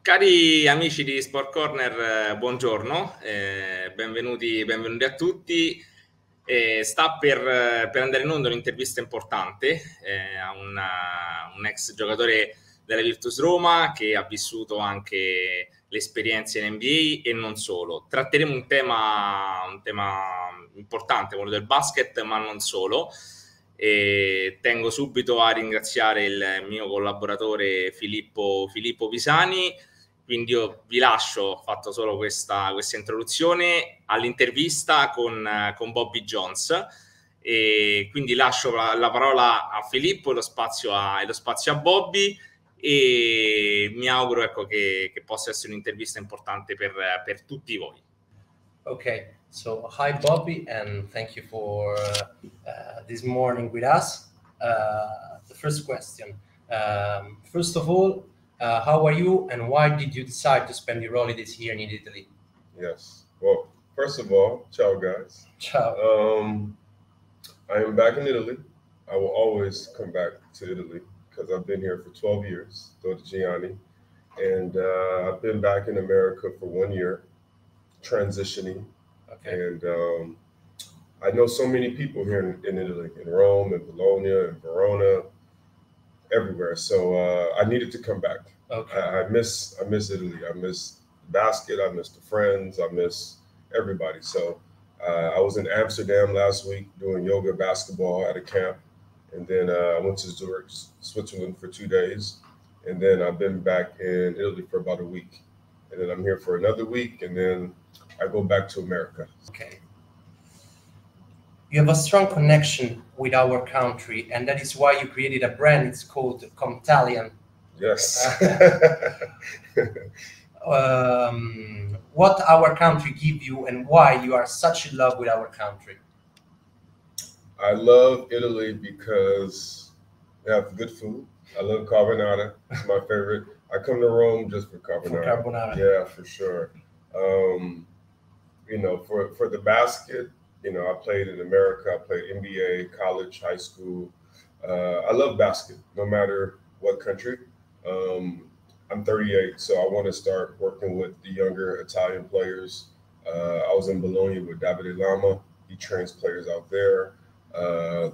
Cari amici di SportCorner, buongiorno, benvenuti a tutti. Sta per andare in onda un'intervista importante a un ex giocatore della Virtus Roma che ha vissuto anche le esperienze in NBA e non solo. Tratteremo un tema importante, quello del basket, ma non solo. E tengo subito a ringraziare il mio collaboratore Filippo Pisani. Quindi io vi lascio, ho fatto solo questa introduzione, all'intervista con Bobby Jones, e quindi lascio la parola a Filippo e lo spazio a Bobby, e mi auguro, ecco, che possa essere un'intervista importante per tutti voi. Okay, so hi Bobby, and thank you for this morning with us. The first question, first of all, how are you, and why did you decide to spend your holidays here in Italy? Yes. Well, first of all, ciao guys. Ciao. I am back in Italy. I will always come back to Italy because I've been here for 12 years, Gianni, and I've been back in America for 1 year, transitioning. Okay. And I know so many people here in Italy, in Rome, in Bologna, in Verona, everywhere. So I needed to come back. Okay. I miss Italy. I miss basket. I miss the friends. I miss everybody. So I was in Amsterdam last week doing yoga basketball at a camp. And then I went to Zurich, Switzerland for 2 days. And then I've been back in Italy for about a week. And then I'm here for another week. And then I go back to America. Okay. You have a strong connection with our country, and that is why you created a brand. It's called Compton. Yes. What our country give you, and why you are such in love with our country? I love Italy because they have good food. I love carbonara. It's my favorite. I come to Rome just for carbonara. For carbonara. Yeah, for sure. You know, for the basket, you know, I played in America. I played NBA, college, high school. I love basket, no matter what country. I'm 38, so I want to start working with the younger Italian players. I was in Bologna with Davide Lama. He trains players out there.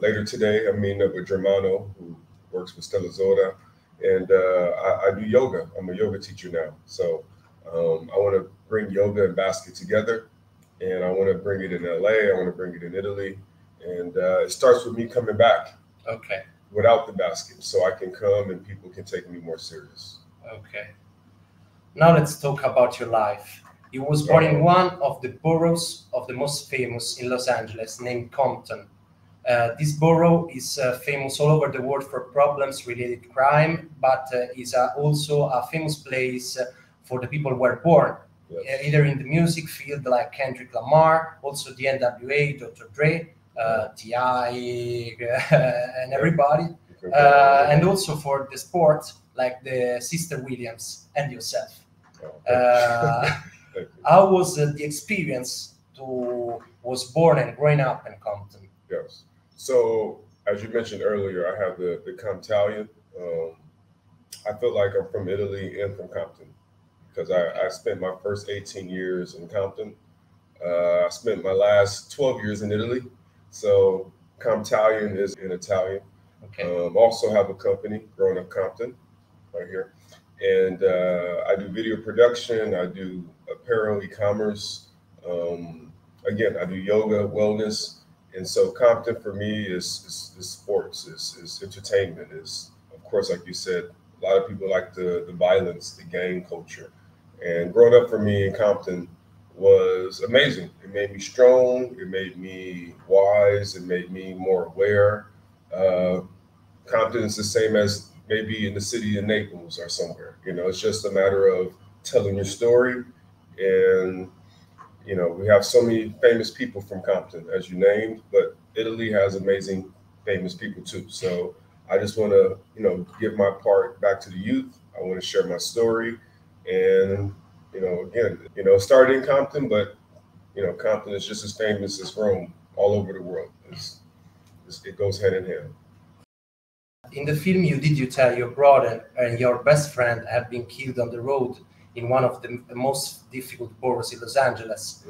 Later today, I'm meeting up with Germano, who works with Stella Zoda. And I do yoga. I'm a yoga teacher now. So I want to bring yoga and basket together. And I want to bring it in LA. I want to bring it in Italy. And it starts with me coming back. Okay. Without the basket. So I can come and people can take me more serious. Okay. Now let's talk about your life. You was born in one of the boroughs of the most famous in Los Angeles, named Compton. This borough is famous all over the world for problems related to crime, but is also a famous place for the people who were born, Yes. Either in the music field like Kendrick Lamar, also the NWA, Dr. Dre, T.I., and everybody, and also for the sport like the Sister Williams and yourself. How was the experience to was born and growing up in Compton? Yes. So, as you mentioned earlier, I have the Comptalian. I feel like I'm from Italy and from Compton because I spent my first 18 years in Compton. I spent my last 12 years in Italy. So, Comptalian is in Italian. Okay. Also have a company, Growing Up Compton, right here. And I do video production. I do apparel, e-commerce. Again, I do yoga, wellness. And so Compton for me is sports, is entertainment, is, of course, like you said, a lot of people like the violence, the gang culture. And growing up for me in Compton was amazing. It made me strong. It made me wise. It made me more aware. Compton is the same as maybe in the city of Naples or somewhere. You know, it's just a matter of telling your story. And, you know, we have so many famous people from Compton, as you named, but Italy has amazing famous people too. So I just want to, you know, give my part back to the youth. I want to share my story. And, you know, again, you know, started in Compton, but, you know, Compton is just as famous as Rome all over the world. It goes hand in hand. In the film you tell your brother and your best friend have been killed on the road in one of the most difficult boroughs in Los Angeles.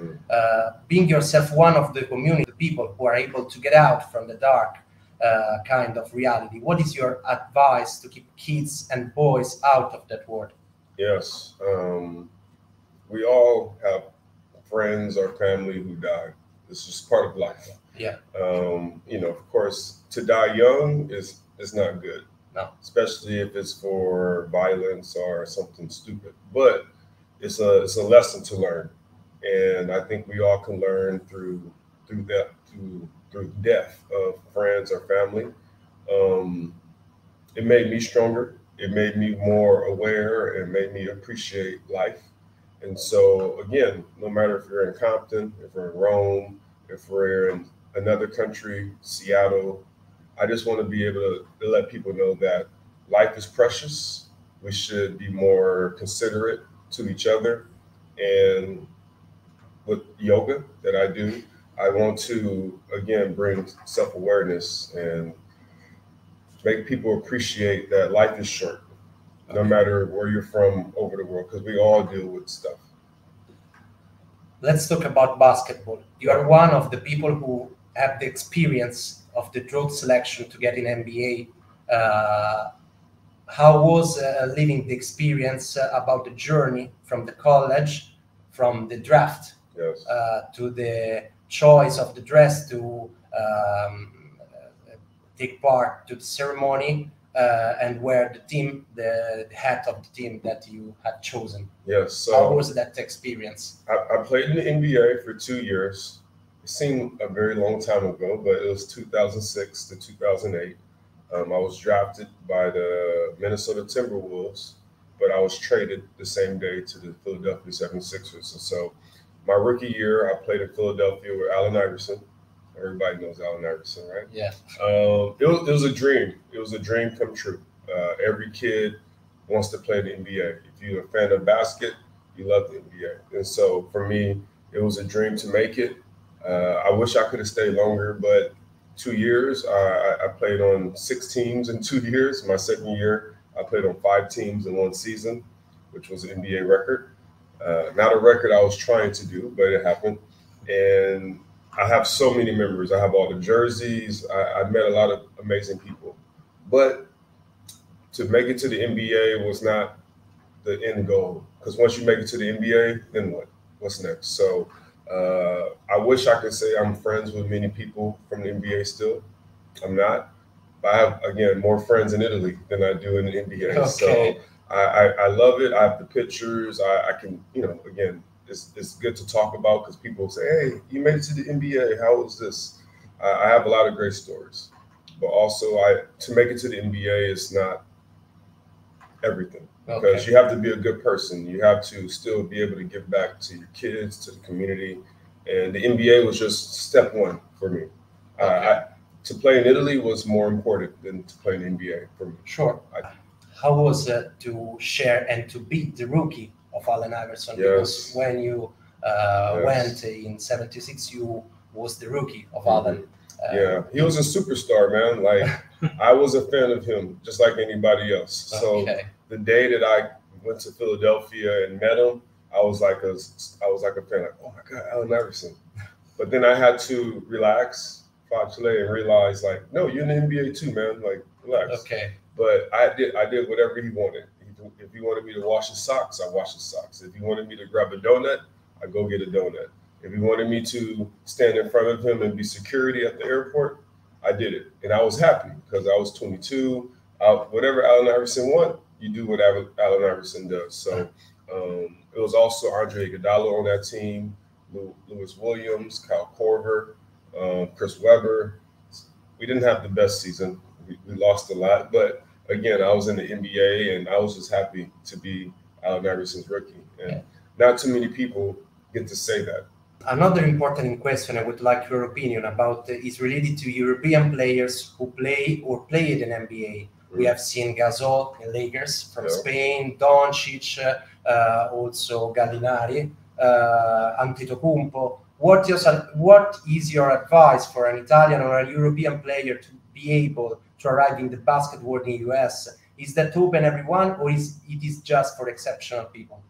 Being yourself one of the community, the people who are able to get out from the dark kind of reality, what is your advice to keep kids and boys out of that world? Yes, we all have friends or family who died. This is part of life. Yeah. You know, of course, to die young is not good. No. Especially if it's for violence or something stupid. But it's a lesson to learn, and I think we all can learn through death of friends or family. It made me stronger. It made me more aware and made me appreciate life. And so, again, no matter if you're in Compton, if we're in Rome, if we're in another country, Seattle, I just want to be able to let people know that life is precious. We should be more considerate to each other. And with yoga that I do, I want to, again, bring self-awareness and make people appreciate that life is short, no matter where you're from over the world, because we all deal with stuff. Let's talk about basketball. You are one of the people who have the experience of the draft selection to get in NBA. How was living the experience about the journey from the college, from the draft, Yes. To the choice of the dress, to take part to the ceremony, and wear the team, the hat of the team that you had chosen? Yes. So how was that experience? I played in the NBA for 2 years. It seemed a very long time ago, but it was 2006 to 2008. I was drafted by the Minnesota Timberwolves, but I was traded the same day to the Philadelphia 76ers. And so my rookie year, I played in Philadelphia with Allen Iverson. Everybody knows Allen Iverson, right? Yeah. It was a dream. It was a dream come true. Every kid wants to play in the NBA. If you're a fan of basket, you love the NBA. And so for me, it was a dream to make it. I wish I could have stayed longer, but 2 years, I played on 6 teams in 2 years. My second year, I played on 5 teams in 1 season, which was an NBA record. Not a record I was trying to do, but it happened. And I have so many memories. I have all the jerseys. I met a lot of amazing people. But to make it to the NBA was not the end goal. Because once you make it to the NBA, then what? What's next? So I wish I could say I'm friends with many people from the NBA still. I'm not. But I have, again, more friends in Italy than I do in the NBA. Okay. So I love it. I have the pictures. I can, again, it's good to talk about because people say, hey, you made it to the NBA. How was this? I have a lot of great stories. But also, to make it to the NBA is not everything. Because you have to be a good person. You have to still be able to give back to your kids, to the community. And the NBA was just step one for me. Okay. To play in Italy was more important than to play in the NBA for me. Sure. How was it to share and to beat the rookie of Allen Iverson? Yes. Because when you Yes. went in 76, you was the rookie of Allen. Yeah, he was a superstar, man. Like, I was a fan of him, just like anybody else. So the day that I went to Philadelphia and met him, I was like a fan, like, oh my God, Allen Iverson. But then I had to relax, and realize, like, no, you're in the NBA too, man. Like, relax. Okay. But I did whatever he wanted. If he wanted me to wash his socks, I wash his socks. If he wanted me to grab a donut, I go get a donut. If he wanted me to stand in front of him and be security at the airport, I did it. And I was happy because I was 22. Whatever Allen Iverson wants, you do what Allen Iverson does. So it was also Andre Iguodala on that team, Lewis Williams, Kyle Korver, Chris Webber. We didn't have the best season. We lost a lot. But, again, I was in the NBA, and I was just happy to be Allen Iverson's rookie. And not too many people get to say that. Another important question I would like your opinion about is related to European players who play or played in NBA. We have seen Gasol in Lakers from Spain, Doncic, also Gallinari, Antetokounmpo. What is your advice for an Italian or a European player to be able to arrive in the basket world in the US? Is that open everyone, or is it just for exceptional people?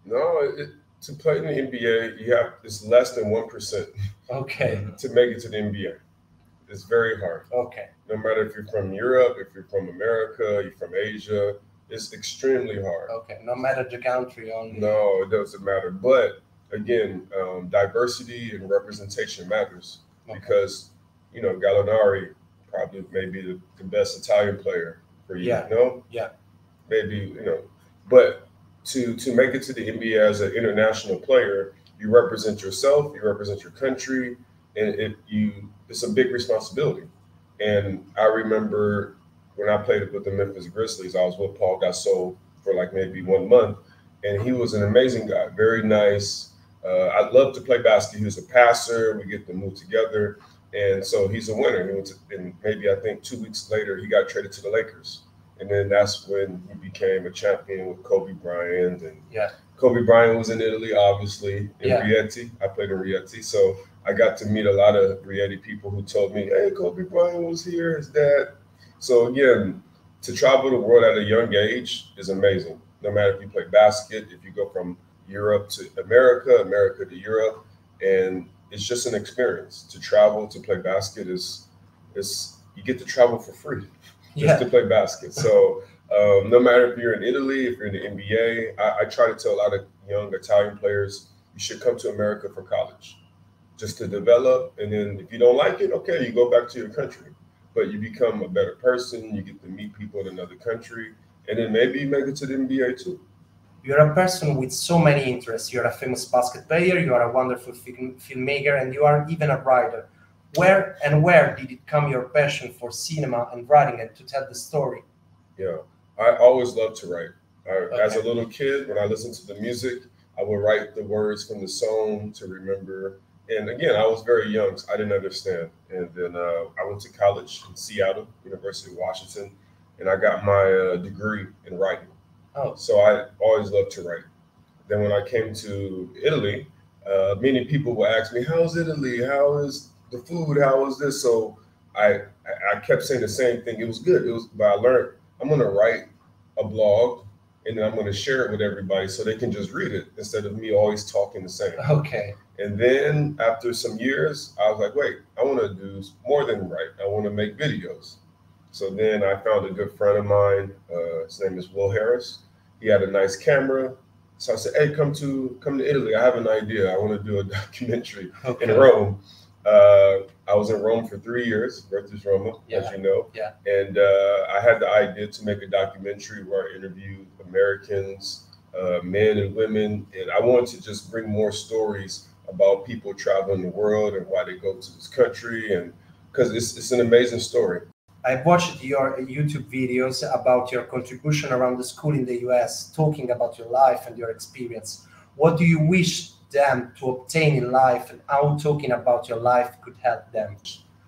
No, to play in the NBA, it's less than 1%. Okay. To make it to the NBA. It's very hard. Okay. No matter if you're from Europe, if you're from America, you're from Asia, it's extremely hard. Okay. No matter the country only. No, it doesn't matter. But again, diversity and representation matters because, you know, Gallinari probably may be the best Italian player for you. Yeah. No? Yeah. Maybe, you know, but to make it to the NBA as an international player, you represent yourself, you represent your country, and it's a big responsibility. And I remember when I played with the Memphis Grizzlies, I was with Paul Gasol for like maybe 1 month, and he was an amazing guy, very nice. I love to play basketball. He was a passer. We get to move together, and so he's a winner. And maybe I think 2 weeks later, he got traded to the Lakers. And then that's when he became a champion with Kobe Bryant. And Kobe Bryant was in Italy, obviously, in Rieti. I played in Rieti. So I got to meet a lot of Rieti people who told me, hey, Kobe Bryant was here, his dad. So again, to travel the world at a young age is amazing. No matter if you play basket, if you go from Europe to America, America to Europe, and it's just an experience. To travel, to play basket is you get to travel for free. Just to play basket. So no matter if you're in Italy, if you're in the NBA, I try to tell a lot of young Italian players, you should come to America for college, just to develop. And then if you don't like it, okay, you go back to your country. But you become a better person, you get to meet people in another country, and then maybe you make it to the NBA too. You're a person with so many interests. You're a famous basket player, you are a wonderful filmmaker, and you are even a writer. Where did it come your passion for cinema and writing and to tell the story? Yeah, I always loved to write. As a little kid, when I listened to the music, I would write the words from the song to remember. And again, I was very young, so I didn't understand. And then I went to college in Seattle, University of Washington, and I got my degree in writing. Oh. So I always loved to write. Then when I came to Italy, many people would ask me, how's Italy? How is the food? How was this? So I kept saying the same thing. It was good. But I learned I'm going to write a blog and then I'm going to share it with everybody so they can just read it instead of me always talking the same. Okay. And then after some years, I was like, wait, I want to do more than write. I want to make videos. So then I found a good friend of mine. His name is Will Harris. He had a nice camera. So I said, hey, come to Italy. I have an idea. I want to do a documentary in Rome. I was in Rome for 3 years, Virtus Roma, as you know. Yeah. And I had the idea to make a documentary where I interviewed Americans, men and women. And I wanted to just bring more stories about people traveling the world and why they go to this country. And because it's an amazing story. I've watched your YouTube videos about your contribution around the school in the US, talking about your life and your experience. What do you wish them to obtain in life, and how talking about your life could help them?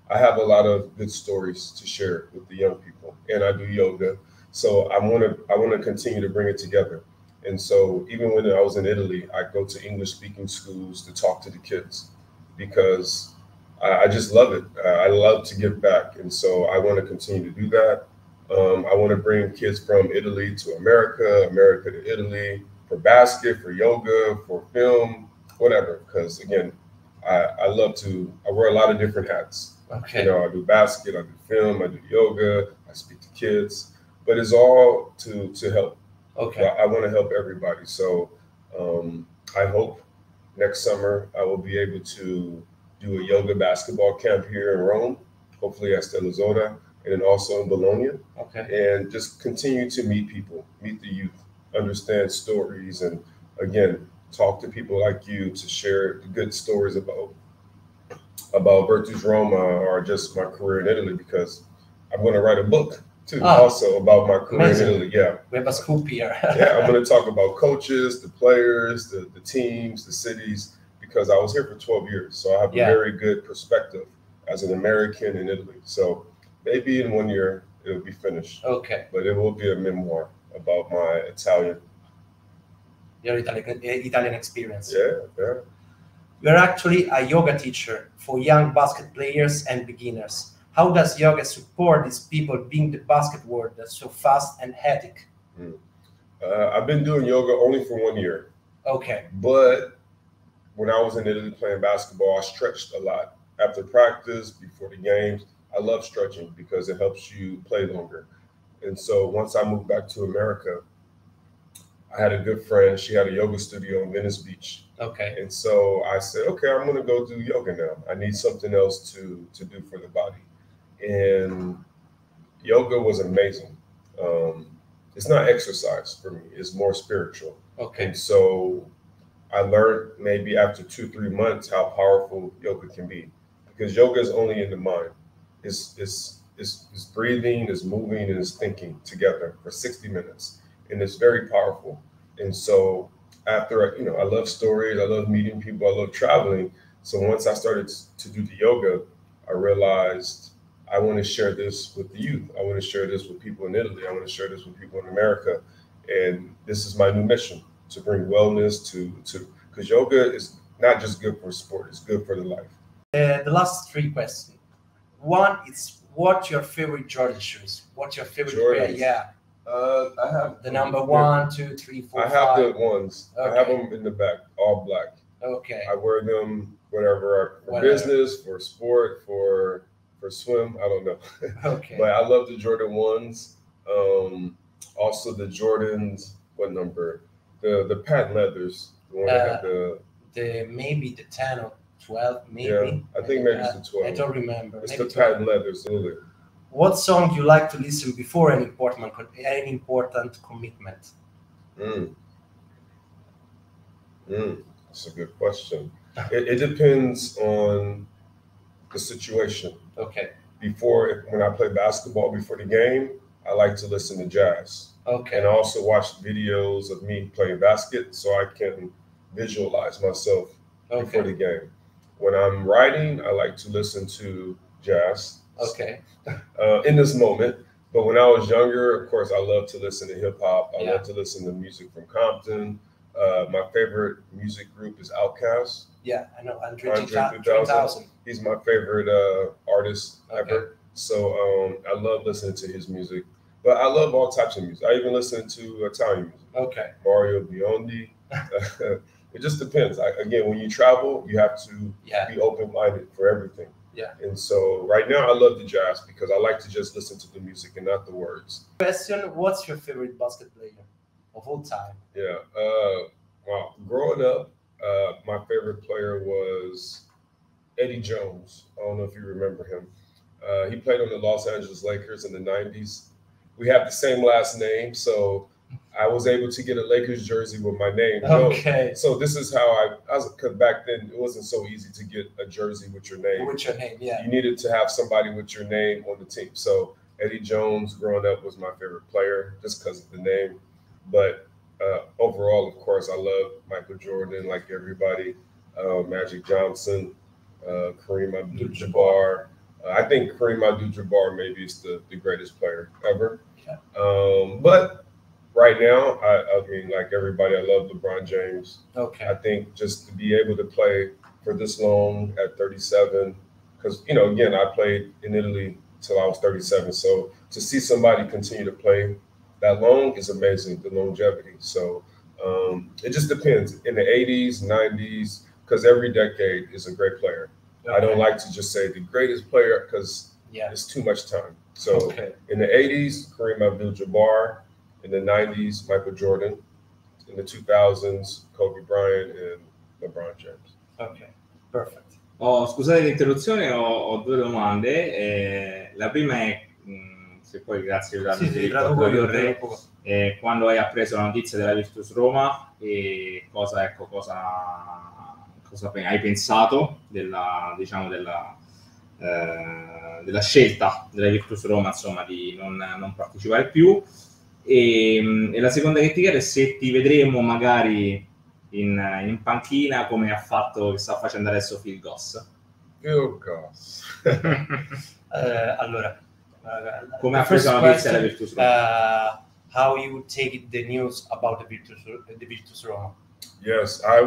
I have a lot of good stories to share with the young people, and I do yoga. So I want to continue to bring it together. And so even when I was in Italy, I go to English speaking schools to talk to the kids because I just love it. I love to give back. And so I want to continue to do that. I want to bring kids from Italy to America, America to Italy, for basket, for yoga, for film, whatever. Because again, I wear a lot of different hats. Okay. You know, I do basket, I do film, I do yoga, I speak to kids, but it's all to help. Okay. I want to help everybody. So I hope next summer I will be able to do a yoga basketball camp here in Rome, hopefully at Stella Zoda, and then also in Bologna. Okay. And just continue to meet people, meet the youth, understand stories, and again, talk to people like you to share the good stories about Virtus Roma or just my career in Italy, because I'm going to write a book too, also about my career in Italy. Yeah. We have a scoop here. Yeah, I'm going to talk about coaches, the players, the teams, the cities, because I was here for 12 years. So I have a very good perspective as an American in Italy. So maybe in 1 year it'll be finished. Okay. But it will be a memoir about my Your Italian experience. Yeah. You're actually a yoga teacher for young basket players and beginners. How does yoga support these people being the basket world that's so fast and hectic? I've been doing yoga only for 1 year. Okay. But when I was in Italy playing basketball, I stretched a lot. After practice, before the games, I love stretching because it helps you play longer. And so once I moved back to America, I had a good friend. She had a yoga studio in Venice Beach. Okay. And so I said, okay, I'm going to go do yoga now. I need something else to do for the body. And yoga was amazing. It's not exercise for me. It's more spiritual. Okay. And so I learned maybe after 2-3 months how powerful yoga can be, because yoga is only in the mind. It's breathing, it's moving, and it's thinking together for 60 minutes, and it's very powerful. And so after, I love stories, I love meeting people, I love traveling. So once I started to do the yoga, I realized I want to share this with the youth. I want to share this with people in Italy. I want to share this with people in America. And this is my new mission, to bring wellness to because yoga is not just good for sport, it's good for the life. The last 3 questions. One is, what's your favorite Jordan shoes? What's your favorite pair? Yeah. I have the number 1, 2, 3, 4, 5. I have the ones. Okay. I have them in the back, all black. Okay. I wear them whatever for business, for sport, for swim. I don't know. Okay. But I love the Jordan 1s. Also the Jordans. What number? The patent leathers. The one that had the maybe the 10 or 12, maybe. Yeah, I think maybe it's the 12. I don't remember. It's maybe the patent leathers. What song you like to listen before an important commitment? That's a good question. It depends on the situation. Okay. When I play basketball before the game, I like to listen to jazz. Okay. And I also watch videos of me playing basket so I can visualize myself before the game. When I'm writing, I like to listen to jazz. Okay. In this moment. But when I was younger, of course, I love to listen to hip hop. I love to listen to music from Compton. My favorite music group is Outkast. Yeah, I know. Andre 3000. He's my favorite artist ever. So I love listening to his music. But I love all types of music. I even listen to Italian music. Okay. Mario Biondi. It just depends. Again, when you travel, you have to be open-minded for everything. Yeah. And so right now I love the jazz because I like to just listen to the music and not the words. Question, what's your favorite basket player of all time? Yeah. Well, growing up, my favorite player was Eddie Jones. I don't know if you remember him. He played on the Los Angeles Lakers in the 90s. We have the same last name, so I was able to get a Lakers jersey with my name. Okay. So this is how because back then it wasn't so easy to get a jersey with your name. With your name, yeah. You needed to have somebody with your name on the team. So Eddie Jones, growing up, was my favorite player just because of the name. But overall, of course, I love Michael Jordan, like everybody. Magic Johnson, Kareem Abdul-Jabbar. I think Kareem Abdul-Jabbar maybe is the greatest player ever. Yeah. But right now, I mean, like everybody, I love LeBron James. Okay. I think just to be able to play for this long at 37, because, again, I played in Italy till I was 37. So to see somebody continue to play that long is amazing, the longevity. So it just depends. In the 80s, 90s, because every decade is a great player. Okay. I don't like to just say the greatest player because it's too much time. So in the 80s, Kareem Abdul-Jabbar. In the 90s, Michael Jordan. In the 2000s, Kobe Bryant and LeBron James. Ok, perfetto. Scusate l'interruzione, ho 2 domande. La prima è, se poi grazie quando hai appreso la notizia della Virtus Roma e cosa hai pensato della scelta della Virtus Roma, insomma, di non partecipare più. E la seconda che ti chiedo è se ti vedremo magari in panchina come che sta facendo adesso Phil Goss. Allora, come ha preso la notizia della Virtus Roma? How you take the news about the Virtus Roma? Yes, I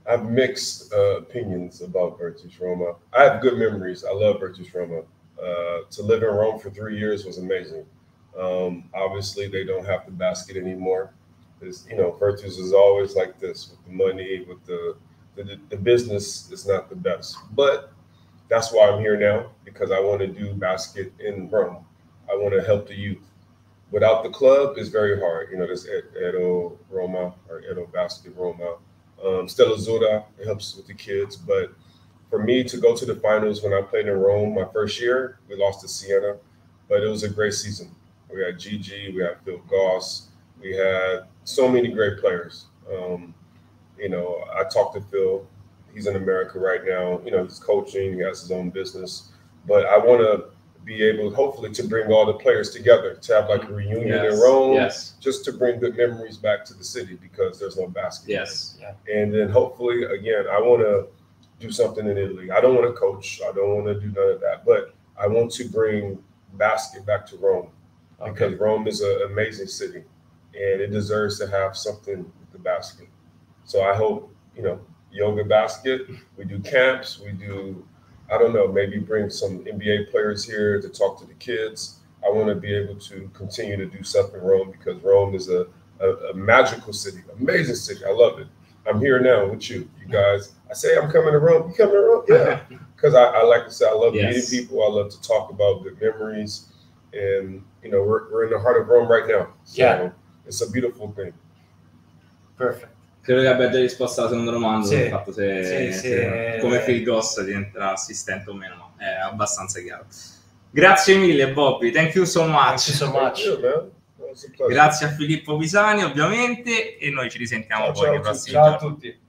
have mixed opinions about Virtus Roma. I have good memories. I love Virtus Roma. To live in Rome for 3 years was amazing. Obviously, they don't have the basket anymore. is, you know, Virtus is always like this with the money, with the business is not the best. But that's why I'm here now, because I want to do basket in Rome. I want to help the youth. Without the club, it's very hard. You know, there's Edo Roma or Edo Basket Roma. Stella Azzurra, it helps with the kids. But for me to go to the finals when I played in Rome my first year, we lost to Siena, but it was a great season. We had Gigi, we had Phil Goss, we had so many great players. You know, I talked to Phil. He's in America right now. You know, he's coaching, he has his own business. But I want to be able, hopefully, to bring all the players together, to have like a reunion in Rome, just to bring good memories back to the city because there's no basketball. And then hopefully, again, I want to do something in Italy. I don't want to coach. I don't want to do none of that. But I want to bring basket back to Rome because Rome is an amazing city and it deserves to have something with the basket. So I hope, you know, yoga basket, we do camps, we do, I don't know, maybe bring some NBA players here to talk to the kids. I want to be able to continue to do stuff in Rome because Rome is a magical city, amazing city. I love it. I'm here now with you guys. I say I'm coming to Rome. You coming to Rome? Yeah. Because I like to say I love meeting people. I love to talk about good memories. And, you know, we're in the heart of Rome right now. So it's a beautiful thing. Perfect. Credo che abbia già risposto alla seconda domanda, sul fatto se come Phil Goss diventerà assistente o meno, no, è abbastanza chiaro. Grazie mille Bobby, thank you so much. Grazie a Filippo Pisani ovviamente e noi ci risentiamo poi nei prossimi giorni. Ciao a tutti.